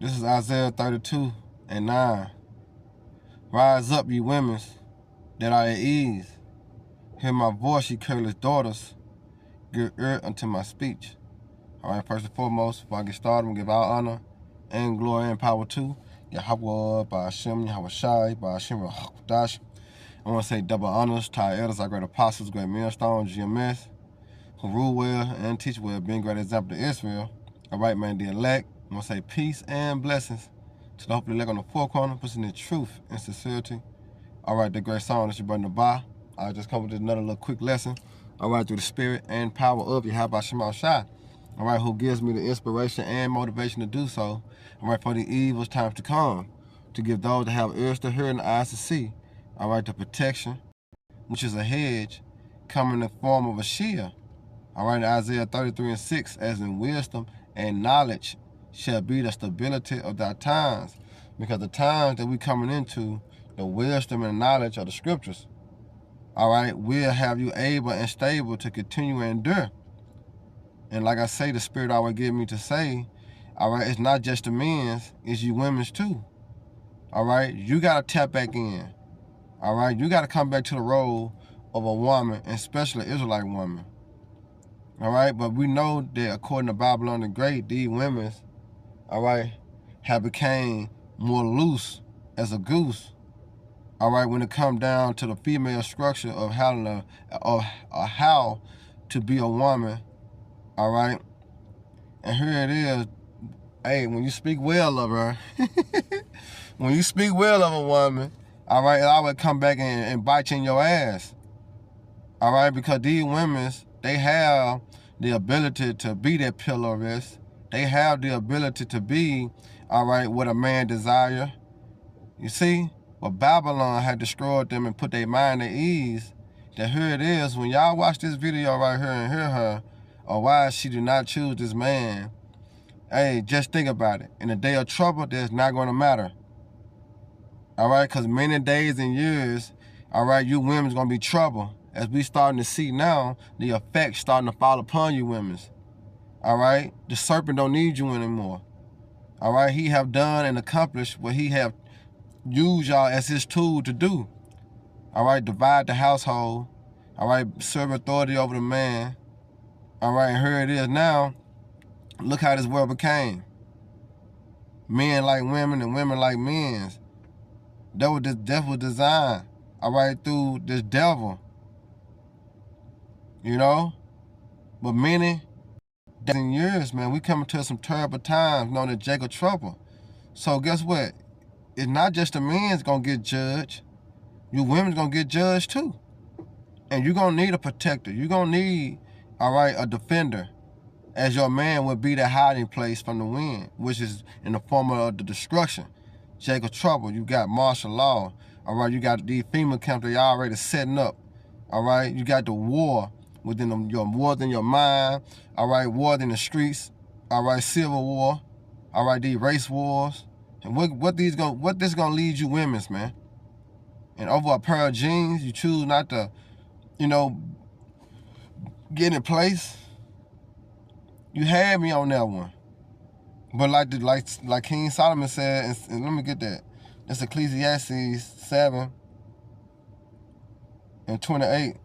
This is Isaiah 32:9. Rise up, ye women that are at ease. Hear my voice, ye careless daughters. Give ear unto my speech. All right, first and foremost, before I get started, I'm going to give all honor and glory and power to Yahweh, Ba'ashem, Yahweh Shai, Ba'ashem, Rahdash. I want to say double honors to our elders, our great apostles, great millstone, GMS, who rule well and teach well, being great example to Israel. All right, man, the elect. I want to say peace and blessings to the hopefully elect on the four corner, pushing the truth and sincerity. All right, the great song that you brought in the bar. I just come with another little quick lesson. All right, through the spirit and power of Yahweh Shema Shai. All right, who gives me the inspiration and motivation to do so. All right, for the evil times to come, to give those that have ears to hear and eyes to see. All right, the protection, which is a hedge, coming in the form of a shield. All right, Isaiah 33:6, as in wisdom and knowledge shall be the stability of thy times. Because the times that we coming into, the wisdom and knowledge of the scriptures, all right, will have you able and stable to continue and endure. And like I say, the spirit always give me to say, all right, it's not just the men's, it's you women's too. All right, you got to tap back in. All right, you got to come back to the role of a woman, and especially an Israelite woman. All right, but we know that according to Babylon the Great, these women, all right, have became more loose as a goose. All right, when it comes down to the female structure of how to be a woman. All right, and here it is. Hey, when you speak well of her, when you speak well of a woman, all right, it always come back and bite you in your ass. All right, because these women, they have the ability to be that pillar of rest. They have the ability to be, all right, what a man desire. You see, but Babylon had destroyed them and put their mind at ease. That here it is, when y'all watch this video right here and hear her, or why she did not choose this man, hey, just think about it. In a day of trouble, that's not going to matter. All right, because many days and years, all right, you women's going to be trouble. As we starting to see now, the effects starting to fall upon you women's. All right, the serpent don't need you anymore. All right, he have done and accomplished what he have used y'all as his tool to do. All right, divide the household. All right, serve authority over the man. All right, and here it is now. Look how this world became. Men like women and women like men. That was this devil design, all right, through this devil. You know? But many days and years, man, we coming to some terrible times known as Jacob trouble. So guess what? It's not just the men's gonna get judged. You women's gonna get judged too. And you're gonna need a protector. You're gonna need, all right, a defender, as your man would be the hiding place from the wind, which is in the form of the destruction. Jacob trouble, you got martial law, all right, you got these FEMA camps they already setting up, all right, you got the war within your war in your mind, all right, war in the streets, all right, civil war, all right, these race wars, and what this gonna lead you women's, man? And over a pair of jeans, you choose not to, you know, get in place. You had me on that one. But like King Solomon said, and let me get that. It's Ecclesiastes 7:28.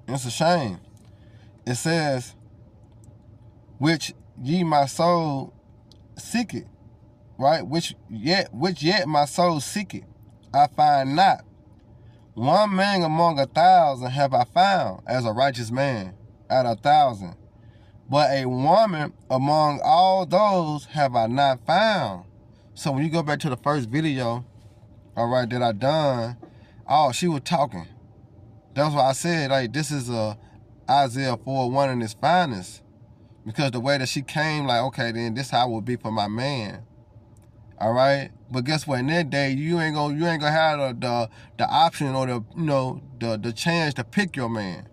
It's a shame. It says, which ye my soul seek it, right? Which yet my soul seek it, I find not. One man among 1,000 have I found, as a righteous man out of 1,000. But a woman among all those have I not found. So when you go back to the first video, all right, that I done, oh, she was talking. That's why I said, like, this is a Isaiah 4:1 in its finest. Because the way that she came, like, okay, then this how it would be for my man. All right, but guess what? In that day, you ain't gonna have the option or the chance to pick your man.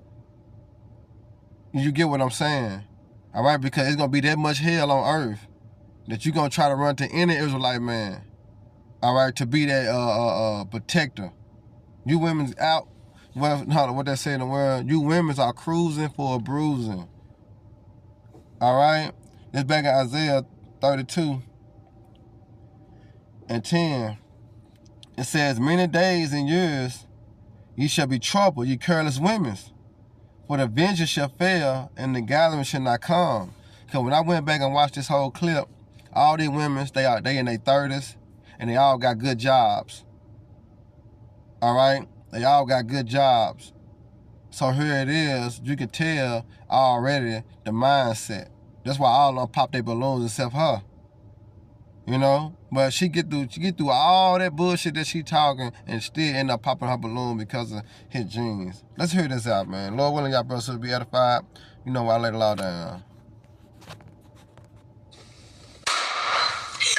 You get what I'm saying? All right, because it's gonna be that much hell on earth that you're gonna try to run to any Israelite man. All right, to be that protector. You women's out. Well, no, what they say in the world. You women's are cruising for a bruising. All right, this back in Isaiah 32 and 10. It says, many days and years ye shall be troubled, ye careless women. For the vengeance shall fail, and the gathering shall not come. Because when I went back and watched this whole clip, all these women, they in their 30s, and they all got good jobs. All right? They all got good jobs. So here it is. You can tell already the mindset. That's why all of them pop their balloons except her. You know? But she get through all that bullshit that she talking and still end up popping her balloon because of his genes. Let's hear this out, man. Lord willing, y'all brothers will be edified. You know, I lay the law down.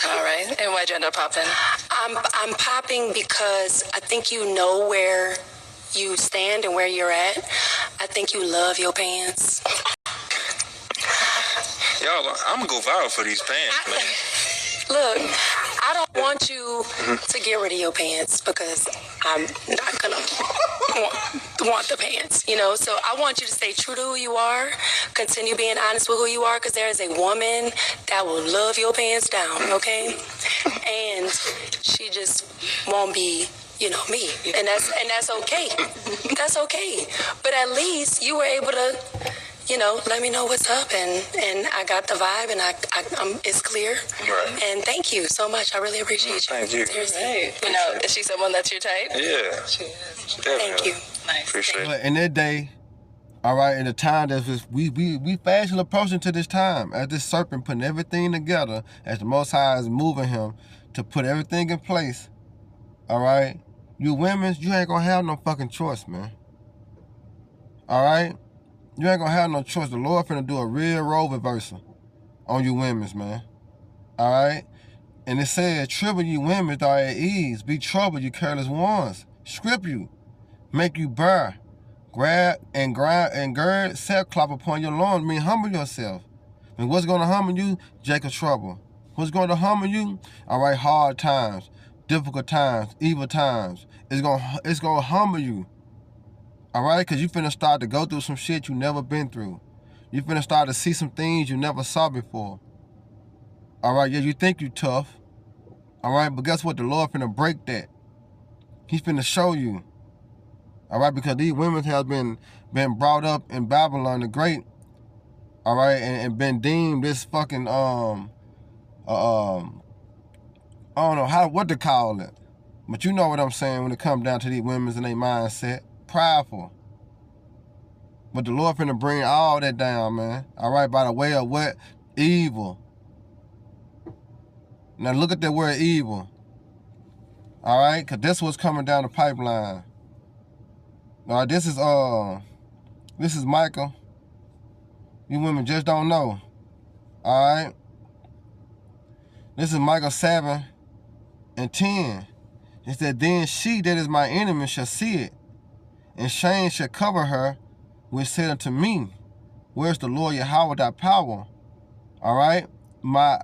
All right. And why'd you end up popping? I'm popping because I think you know where you stand and where you're at. I think you love your pants. Y'all, I'm gonna go viral for these pants, man. Look, I don't want you to get rid of your pants because I'm not gonna want the pants, you know? So I want you to stay true to who you are, continue being honest with who you are, because there is a woman that will love your pants down, okay? And she just won't be, you know, me. And that's okay. That's okay. But at least you were able to, you know, let me know what's up, and I got the vibe, and it's clear. Right. And thank you so much. I really appreciate you. Thank you. Seriously. Right. You know, is she someone that's your type? Yeah. She is. Definitely. Thank you. Nice. Appreciate it. But in that day, all right, in the time that we fast approaching to this time, as this serpent putting everything together, as the Most High is moving him to put everything in place, all right? You women, you ain't gonna have no fucking choice, man. All right? You ain't gonna have no choice. The Lord finna do a real role reversal on you women's, man. All right? And it says, trouble you women are at ease. Be troubled, you careless ones. Strip you. Make you bear. Grab and grind and gird sackcloth upon your loins. Mean humble yourself. And what's gonna humble you? Jacob's trouble. What's gonna humble you? All right, hard times, difficult times, evil times. It's gonna humble you. All right, because you finna start to go through some shit you never been through. You finna start to see some things you never saw before. All right, yeah, you think you tough. All right, but guess what? The Lord finna break that. He's finna show you. All right, because these women have been brought up in Babylon the Great. All right, and been deemed this fucking I don't know what to call it, but you know what I'm saying when it comes down to these women's and their mindset. Prideful. But the Lord finna bring all that down, man. All right, by the way of what? Evil. Now look at that word evil. All right, because this was coming down the pipeline. All right, this is Michael. You women just don't know. All right. This is Michael 7 and 10. It said, then she that is my enemy shall see it, and shame shall cover her, which said unto me, where's the Lord Yahweh thy power? All right.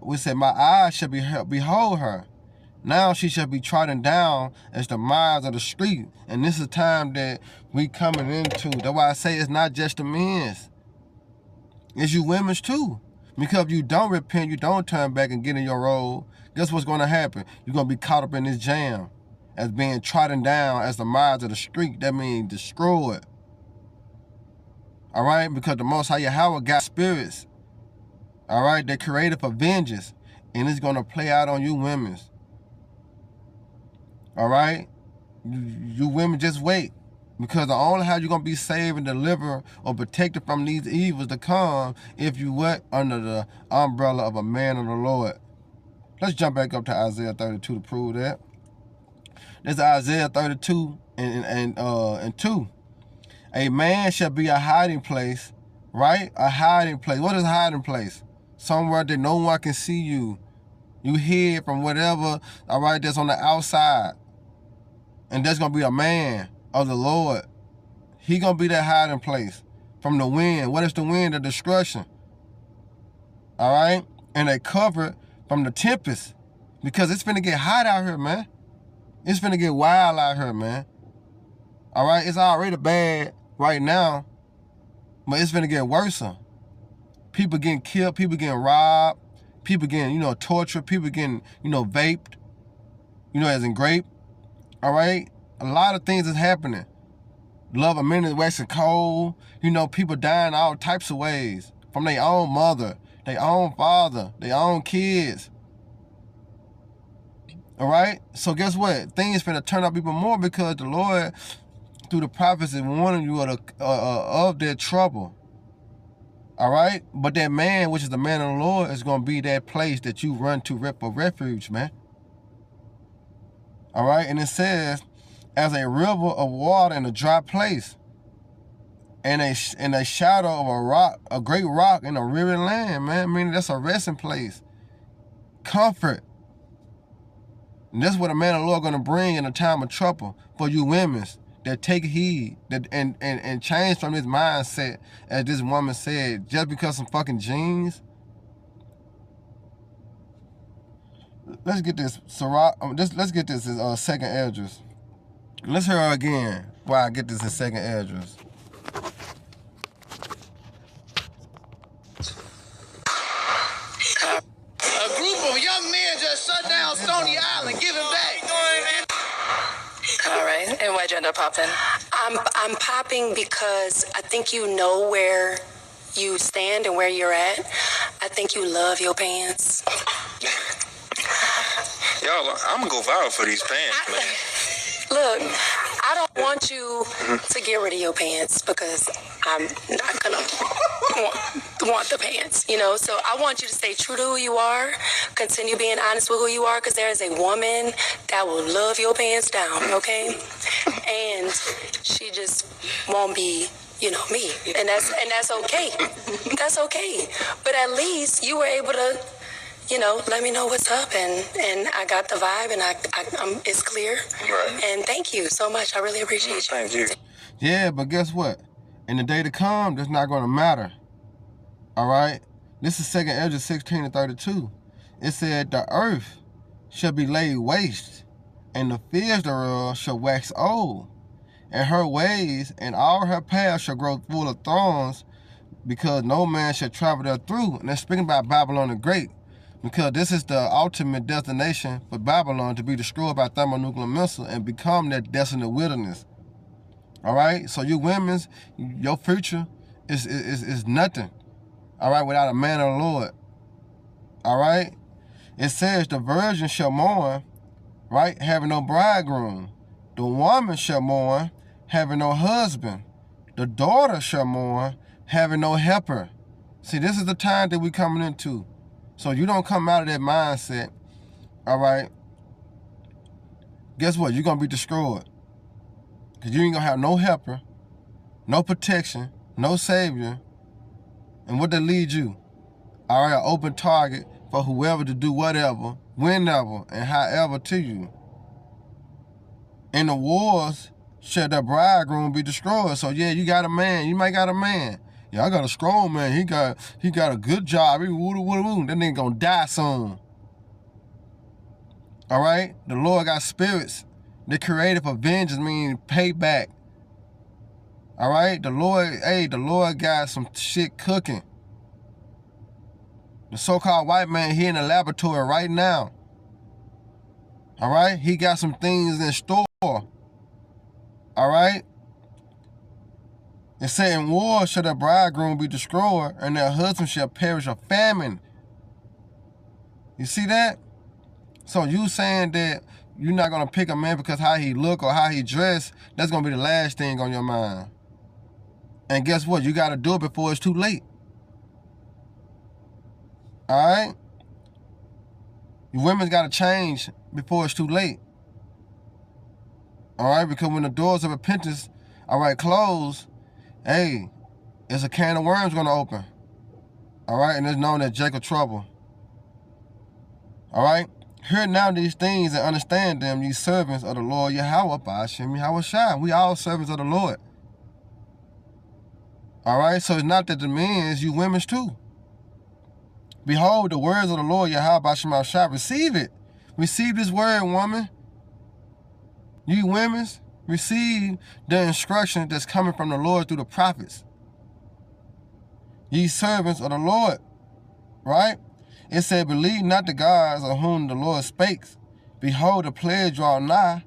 We said, my eyes shall behold her. Now she shall be trodden down as the mires of the street. And this is the time that we coming into. That's why I say it's not just the men's. It's you women's too. Because if you don't repent, you don't turn back and get in your role, guess what's going to happen? You're going to be caught up in this jam as being trodden down as the mires of the street. That means destroyed. All right? Because the Most High Yahweh got spirits. All right? They're created for vengeance. And it's going to play out on you women's. All right? You women just wait. Because the only how you're going to be saved and delivered or protected from these evils to come if you what? Under the umbrella of a man of the Lord. Let's jump back up to Isaiah 32 to prove that. This is Isaiah 32 and 2. A man shall be a hiding place, right? A hiding place. What is a hiding place? Somewhere that no one can see you. You hid from whatever, all right, that's on the outside. And that's going to be a man of the Lord. He going to be that hiding place from the wind. What is the wind? The destruction. All right? And they cover from the tempest. Because it's finna get hot out here, man. It's finna get wild out here, man. All right? It's already bad right now. But it's finna get worse. People getting killed. People getting robbed. People getting, you know, tortured. People getting, you know, vaped. You know, as in grape. All right? A lot of things is happening. Love a minute waxing cold. You know, people dying all types of ways. From their own mother, their own father, their own kids. All right? So guess what? Things finna turn up even more because the Lord, through the prophets, is warning you of their trouble. All right? But that man, which is the man of the Lord, is going to be that place that you run to for refuge, man. All right? And it says, as a river of water in a dry place, and a shadow of a rock, a great rock in a weary land, man. I mean, that's a resting place. Comfort. And that's what a man of the Lord going to bring in a time of trouble for you women that take heed that and change from this mindset, as this woman said, just because some fucking jeans. Let's get this, let's get this in second address. Let's hear her again while I get this in second address. A group of young men just shut down Stony Island. Give it back. All right. And why'd you end up popping? I'm popping because I think you know where you stand and where you're at. I think you love your pants. Y'all, I'm gonna go viral for these pants, man. Look, I don't want you to get rid of your pants because I'm not gonna want the pants, you know? So I want you to stay true to who you are, continue being honest with who you are, because there is a woman that will love your pants down, okay? And she just won't be, you know, me. And that's okay. That's okay. But at least you were able to, you know, let me know what's up, and I got the vibe, and it's clear. Right. And thank you so much. I really appreciate you. Thank you. Yeah, but guess what? In the day to come, that's not going to matter. All right? This is 2 Ezra 16:32. It said, the earth shall be laid waste, and the fields thereof shall wax old, and her ways and all her paths shall grow full of thorns, because no man shall travel there through. And they're speaking about Babylon the Great, because this is the ultimate destination for Babylon, to be destroyed by thermonuclear missile and become that desolate wilderness. All right? So you women's, your future is nothing, all right, without a man of the Lord. All right? It says the virgin shall mourn, right, having no bridegroom. The woman shall mourn, having no husband. The daughter shall mourn, having no helper. See, this is the time that we're coming into. So you don't come out of that mindset, all right, guess what? You're going to be destroyed. Because you ain't going to have no helper, no protection, no savior. And what that lead you? All right, an open target for whoever to do whatever, whenever, and however to you. In the wars, shall the bridegroom be destroyed. So yeah, you got a man. You might got a man. Yeah, I got a strong man. He got a good job. That nigga gonna die soon. All right? The Lord got spirits. They're created for vengeance, meaning payback. All right? The Lord got some shit cooking. The so-called white man here in the laboratory right now. All right? He got some things in store. All right? It said, in war shall the bridegroom be destroyed, and their husband shall perish of famine. You see that? So you saying that you're not going to pick a man because how he look or how he dress, that's going to be the last thing on your mind. And guess what? You got to do it before it's too late. All right? You women's got to change before it's too late. All right? Because when the doors of repentance, all right, close, hey, it's a can of worms going to open. All right? And it's known as Jacob trouble. All right? Hear now these things and understand them, ye servants of the Lord Yahweh, Ba'ashem Yahweh Shai. We all servants of the Lord. All right? So it's not that the men's, you women's too. Behold, the words of the Lord Yahweh, Ba'ashem Yahweh Shai. Receive it. Receive this word, woman. You women's, receive the instruction that's coming from the Lord through the prophets. Ye servants of the Lord, right? It said, believe not the gods of whom the Lord spakes. Behold, the plague draw nigh,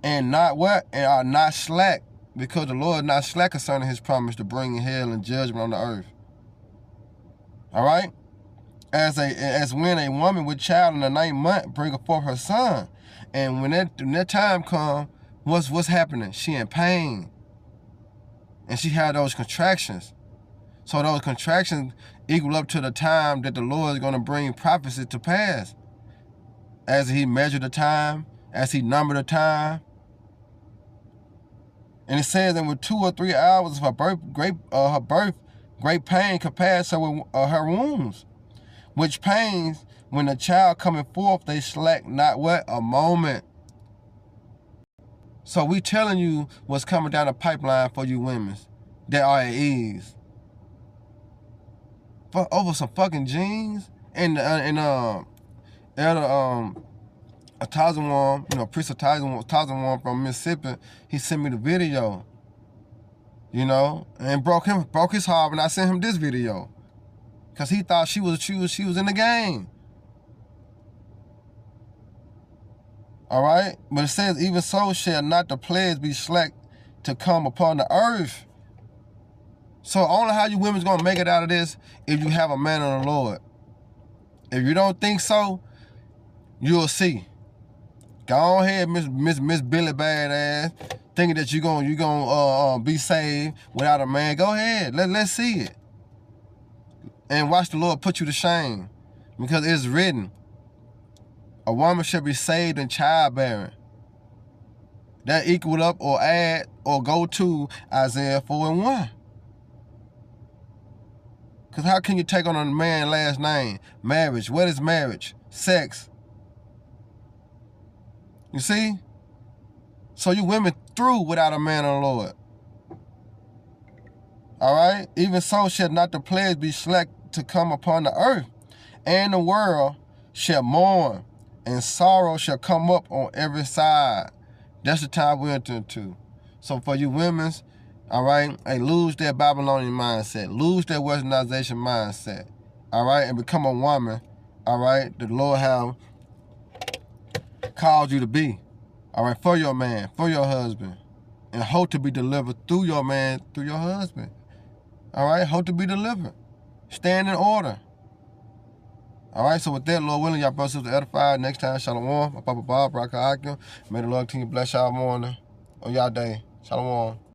and not what? And are not slack, because the Lord is not slack concerning his promise to bring hell and judgment on the earth. All right? As when a woman with child in the 9th month bringeth forth her son. And when that time comes, what's happening? She in pain. And she had those contractions. So those contractions equal up to the time that the Lord is going to bring prophecy to pass. As he measured the time, as he numbered the time. And it says that with 2 or 3 hours of her birth, great pain compares her with her wounds. Which pains, when the child coming forth, they slack not what? A moment. So we telling you what's coming down the pipeline for you women that are at ease. For over some fucking jeans and Elder Atazawam, Priest Atazawam from Mississippi, he sent me the video, and broke his heart when I sent him this video. Because he thought she was in the game. All right? But it says, even so shall not the plagues be slack to come upon the earth. So only how you women's going to make it out of this if you have a man of the Lord. If you don't think so, you'll see. Go ahead, Miss Billy Badass, thinking that you're gonna be saved without a man. Go ahead. Let's see it. And watch the Lord put you to shame. Because it's written, a woman shall be saved in childbearing. That equal up or add or go to Isaiah 4:1. Because how can you take on a man's last name? Marriage. What is marriage? Sex. You see? So you women through without a man of the Lord. All right? Even so shall not the plagues be slack to come upon the earth. And the world shall mourn, and sorrow shall come up on every side. That's the time we're entering into. So for you women's, all right, hey, lose that Babylonian mindset. Lose that westernization mindset. All right? And become a woman, all right, the Lord have called you to be. All right? For your man, for your husband. And hope to be delivered through your man, through your husband. All right? Hope to be delivered. Stand in order. All right, so with that, Lord willing, y'all brothers and sisters edified. Next time, Shalom. My Papa Bob, Raka Akim. May the Lord continue to bless y'all morning or y'all day. Shalom.